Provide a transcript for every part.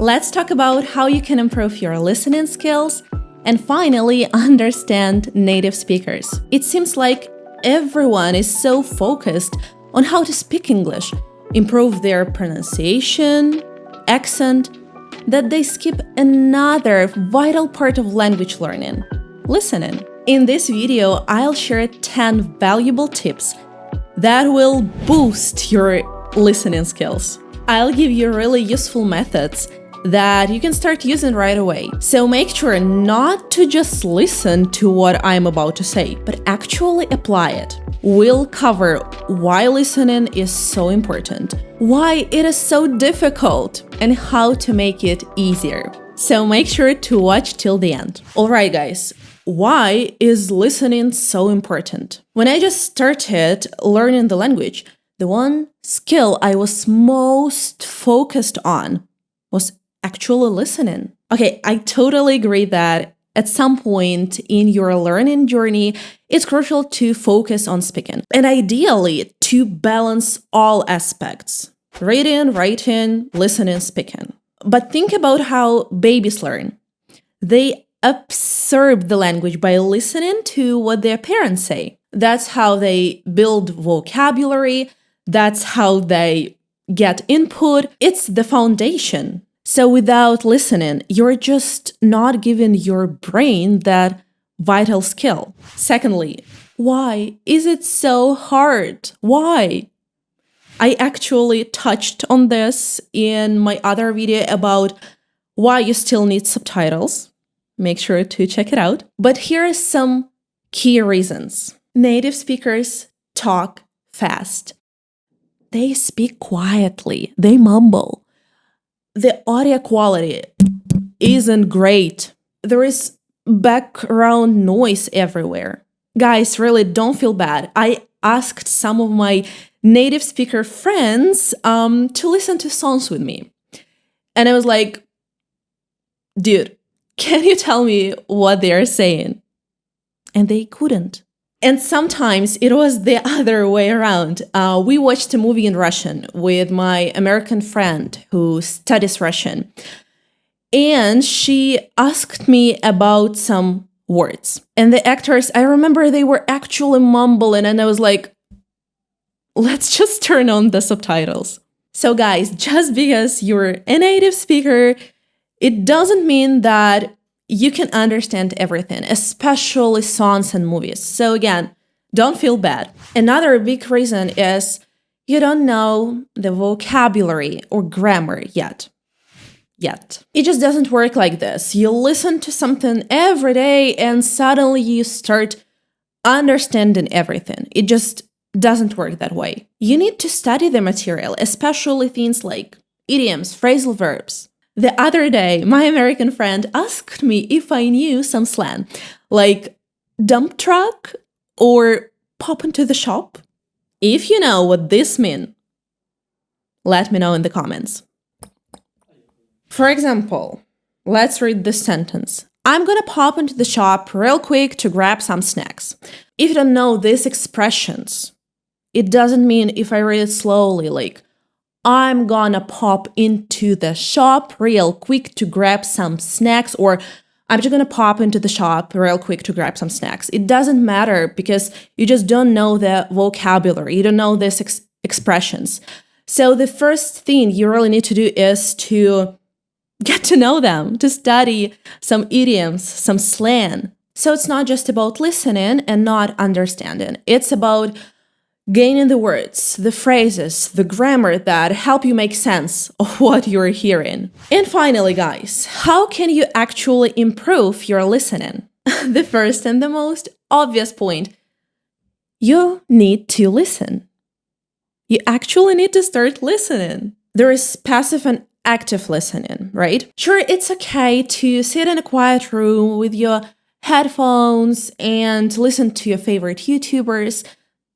Let's talk about how you can improve your listening skills and finally understand native speakers. It seems like everyone is so focused on how to speak English, improve their pronunciation, accent, that they skip another vital part of language learning, listening. In this video, I'll share 10 valuable tips that will boost your listening skills. I'll give you really useful methods that you can start using right away. So make sure not to just listen to what I'm about to say, but actually apply it. We'll cover why listening is so important, why it is so difficult, and how to make it easier. So make sure to watch till the end. Alright guys, why is listening so important? When I just started learning the language, the one skill I was most focused on was actually listening. Okay, I totally agree that at some point in your learning journey, it's crucial to focus on speaking, and ideally to balance all aspects: reading, writing, listening, speaking. But think about how babies learn. They absorb the language by listening to what their parents say. That's how they build vocabulary. That's how they get input. It's the foundation. So without listening, you're just not giving your brain that vital skill. Secondly, why is it so hard? Why? I actually touched on this in my other video about why you still need subtitles. Make sure to check it out. But here are some key reasons. Native speakers talk fast. They speak quietly. They mumble. The audio quality isn't great. There is background noise everywhere. Guys, really don't feel bad. I asked some of my native speaker friends to listen to songs with me. And I was like, dude, can you tell me what they are saying? And they couldn't. And sometimes it was the other way around. We watched a movie in Russian with my American friend who studies Russian. And she asked me about some words. And the actors, I remember they were actually mumbling, and I was like, let's just turn on the subtitles. So guys, just because you're a native speaker, it doesn't mean that you can understand everything, especially songs and movies. So again, don't feel bad. Another big reason is you don't know the vocabulary or grammar yet. It just doesn't work like this. You listen to something every day and suddenly you start understanding everything. It just doesn't work that way. You need to study the material, especially things like idioms, phrasal verbs. The other day, my American friend asked me if I knew some slang, like dump truck or pop into the shop. If you know what this means, let me know in the comments. For example, let's read this sentence. I'm gonna pop into the shop real quick to grab some snacks. If you don't know these expressions, it doesn't mean if I read it slowly, like, I'm gonna pop into the shop real quick to grab some snacks, or I'm just gonna pop into the shop real quick to grab some snacks. It doesn't matter because you just don't know the vocabulary. You don't know these expressions. So the first thing you really need to do is to get to know them, to study some idioms, some slang. So it's not just about listening and not understanding. It's about gaining the words, the phrases, the grammar that help you make sense of what you're hearing. And finally, guys, how can you actually improve your listening? The first and the most obvious point, you need to listen. You actually need to start listening. There is passive and active listening, right? Sure, it's okay to sit in a quiet room with your headphones and listen to your favorite YouTubers.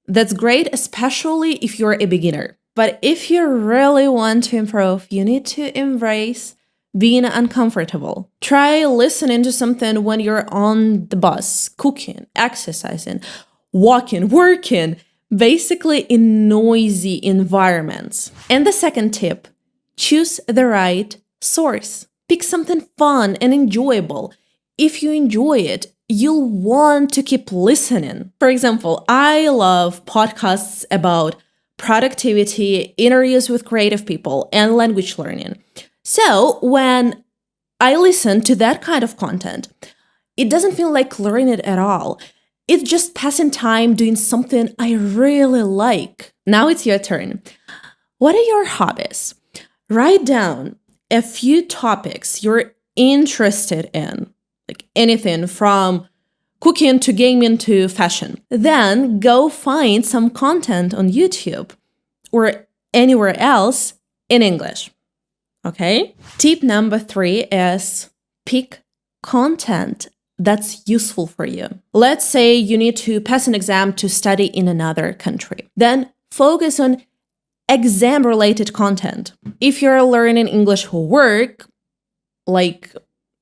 That's great, especially if you're a beginner. But if you really want to improve, you need to embrace being uncomfortable. Try listening to something when you're on the bus, cooking, exercising, walking, working, basically in noisy environments. And the second tip, choose the right source. Pick something fun and enjoyable. If you enjoy it, you'll want to keep listening. For example, I love podcasts about productivity, interviews with creative people, and language learning. So when I listen to that kind of content, it doesn't feel like learning at all. It's just passing time doing something I really like. Now it's your turn. What are your hobbies? Write down a few topics you're interested in, like anything from cooking to gaming to fashion. Then go find some content on YouTube or anywhere else in English. Okay? Tip number 3 is pick content that's useful for you. Let's say you need to pass an exam to study in another country. Then focus on exam-related content. If you're learning English for work, like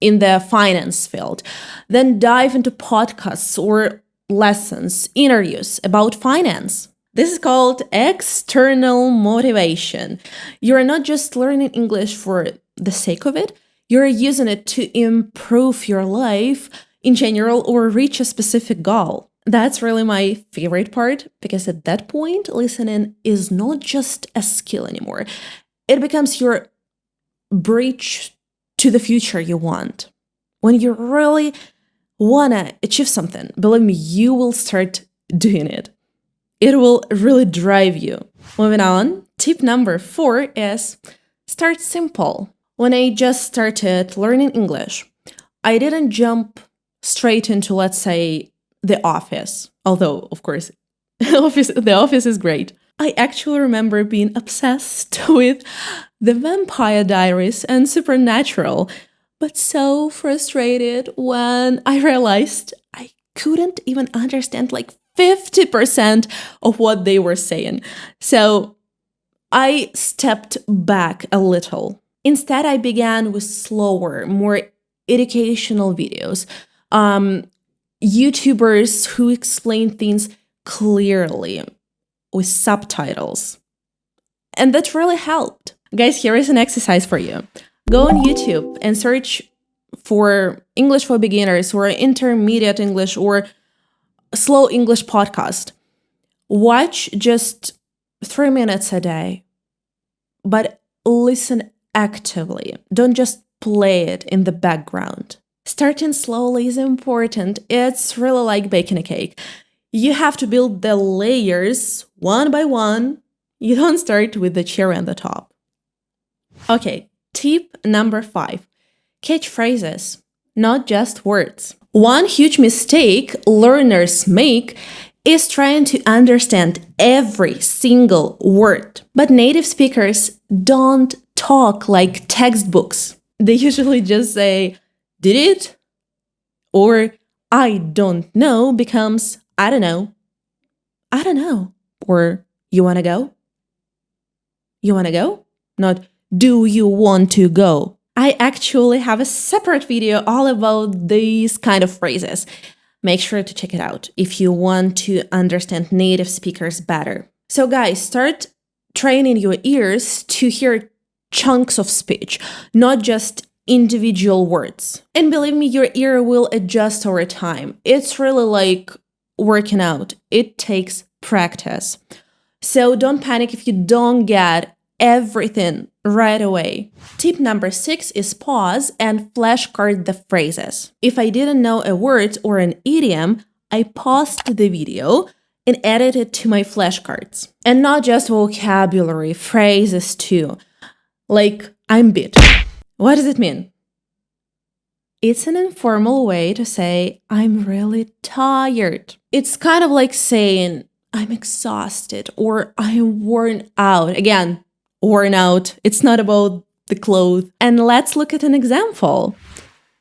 in the finance field, then dive into podcasts or lessons, interviews about finance. This is called external motivation. You're not just learning English for the sake of it, you're using it to improve your life in general or reach a specific goal. That's really my favorite part, because at that point, listening is not just a skill anymore. It becomes your bridge to the future you want. When you really want to achieve something, believe me, you will start doing it. It will really drive you. Moving on, tip number 4 is start simple. When I just started learning English, I didn't jump straight into, let's say, The Office. Although, of course, The Office is great. I actually remember being obsessed with The Vampire Diaries and Supernatural, but so frustrated when I realized I couldn't even understand like 50% of what they were saying. So I stepped back a little. Instead, I began with slower, more educational videos. YouTubers who explain things clearly with subtitles. And that really helped. Guys, here is an exercise for you. Go on YouTube and search for English for beginners or intermediate English or slow English podcast. Watch just 3 minutes a day, but listen actively. Don't just play it in the background. Starting slowly is important. It's really like baking a cake. You have to build the layers one by one. You don't start with the cherry on the top. Okay, tip number 5. Catchphrases, not just words. One huge mistake learners make is trying to understand every single word. But native speakers don't talk like textbooks. They usually just say, "Did it?" Or "I don't know" becomes "I don't know." "I don't know." Or "You wanna go?" "You wanna go?" Not "Do you want to go?" I actually have a separate video all about these kind of phrases. Make sure to check it out if you want to understand native speakers better. So guys, start training your ears to hear chunks of speech, not just individual words. And believe me, your ear will adjust over time. It's really like working out. It takes practice. So don't panic if you don't get everything right away. Tip number 6 is pause and flashcard the phrases. If I didn't know a word or an idiom, I paused the video and added it to my flashcards. And not just vocabulary, phrases too. Like, "I'm bit." What does it mean? It's an informal way to say, "I'm really tired." It's kind of like saying, "I'm exhausted" or "I'm worn out." Again, worn out. It's not about the clothes. And let's look at an example.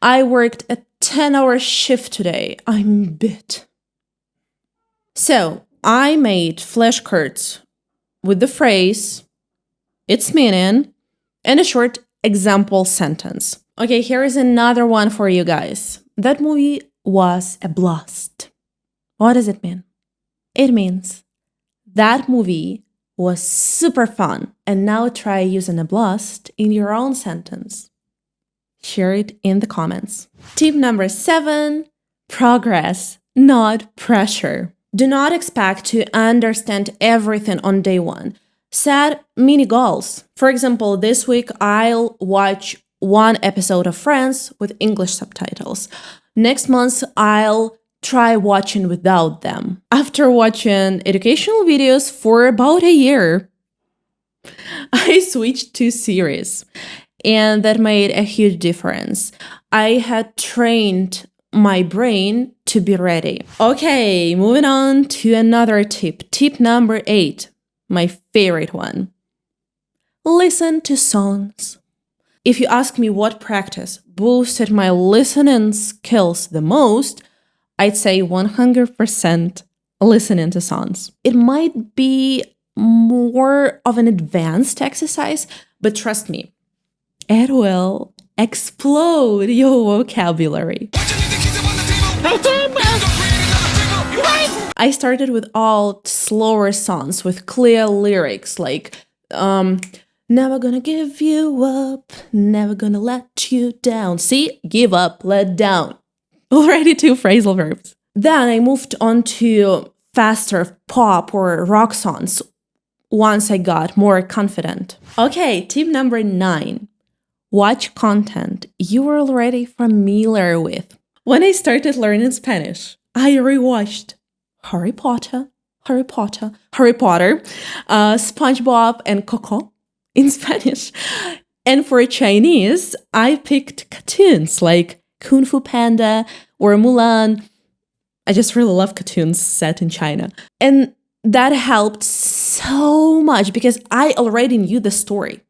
"I worked a 10-hour shift today. I'm bit." So I made flashcards with the phrase, its meaning, and a short example sentence. Okay, here is another one for you guys. "That movie was a blast." What does it mean? It means that movie was super fun. And now try using a blast in your own sentence. share it in the comments. Tip number 7, progress, not pressure. Do not expect to understand everything on day 1. Set mini goals. For example, this week I'll watch 1 episode of Friends with English subtitles. Next month, I'll try watching without them. After watching educational videos for about a year, I switched to series, and that made a huge difference. I had trained my brain to be ready. Okay, moving on to another tip. Tip number 8, my favorite one. Listen to songs. If you ask me what practice boosted my listening skills the most, I'd say 100% listening to songs. It might be more of an advanced exercise, but trust me, it will explode your vocabulary. I started with all slower songs with clear lyrics like, never gonna give you up, never gonna let you down. See? Give up, let down. Already 2 phrasal verbs. Then I moved on to faster pop or rock songs once I got more confident. Okay, tip number 9. Watch content you are already familiar with. When I started learning Spanish, I rewatched Harry Potter, SpongeBob and Coco in Spanish. And for Chinese, I picked cartoons like Kung Fu Panda or Mulan. I just really love cartoons set in China. And that helped so much because I already knew the story.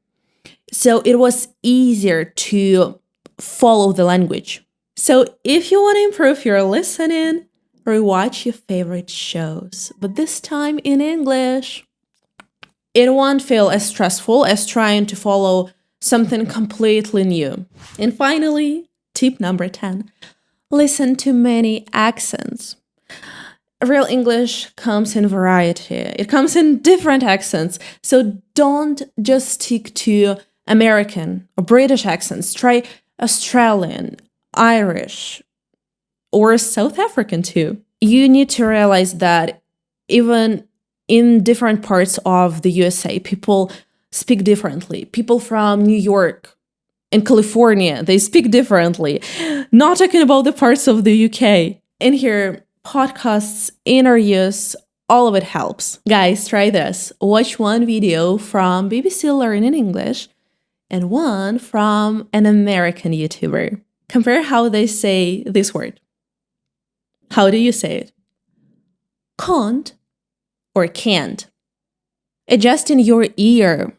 So it was easier to follow the language. So if you want to improve your listening, rewatch your favorite shows, but this time in English. It won't feel as stressful as trying to follow something completely new. And finally, tip number 10, listen to many accents. Real English comes in variety. It comes in different accents. So don't just stick to American or British accents. Try Australian, Irish, or South African too. You need to realize that even in different parts of the USA, people speak differently. People from New York and California, they speak differently. Not talking about the parts of the UK. In here, podcasts, interviews, all of it helps. Guys, try this. Watch one video from BBC Learning English and one from an American YouTuber. Compare how they say this word. How do you say it? Can't or can't. Adjusting your ear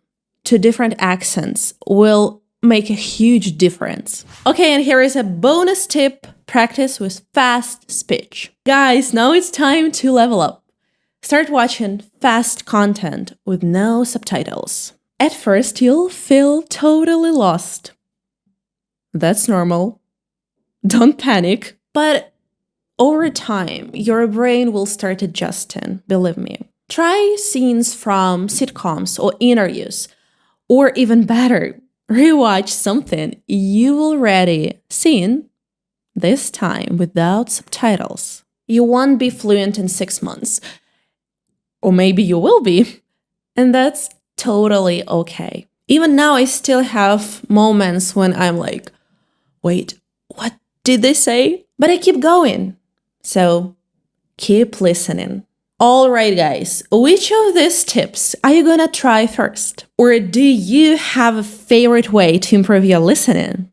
to different accents will make a huge difference. Okay, and here is a bonus tip. Practice with fast speech. Guys, now it's time to level up. Start watching fast content with no subtitles. At first, you'll feel totally lost. That's normal. Don't panic. But over time, your brain will start adjusting, believe me. Try scenes from sitcoms or interviews, or even better, rewatch something you already seen, this time without subtitles. You won't be fluent in 6 months, or maybe you will be, and that's totally okay. Even now, I still have moments when I'm like, wait, what did they say? But I keep going, so keep listening. All right, guys, which of these tips are you gonna try first? Or do you have a favorite way to improve your listening?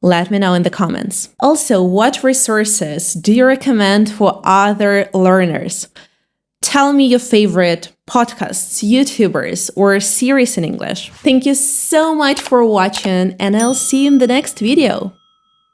Let me know in the comments. Also, what resources do you recommend for other learners? Tell me your favorite podcasts, YouTubers, or series in English. Thank you so much for watching, and I'll see you in the next video.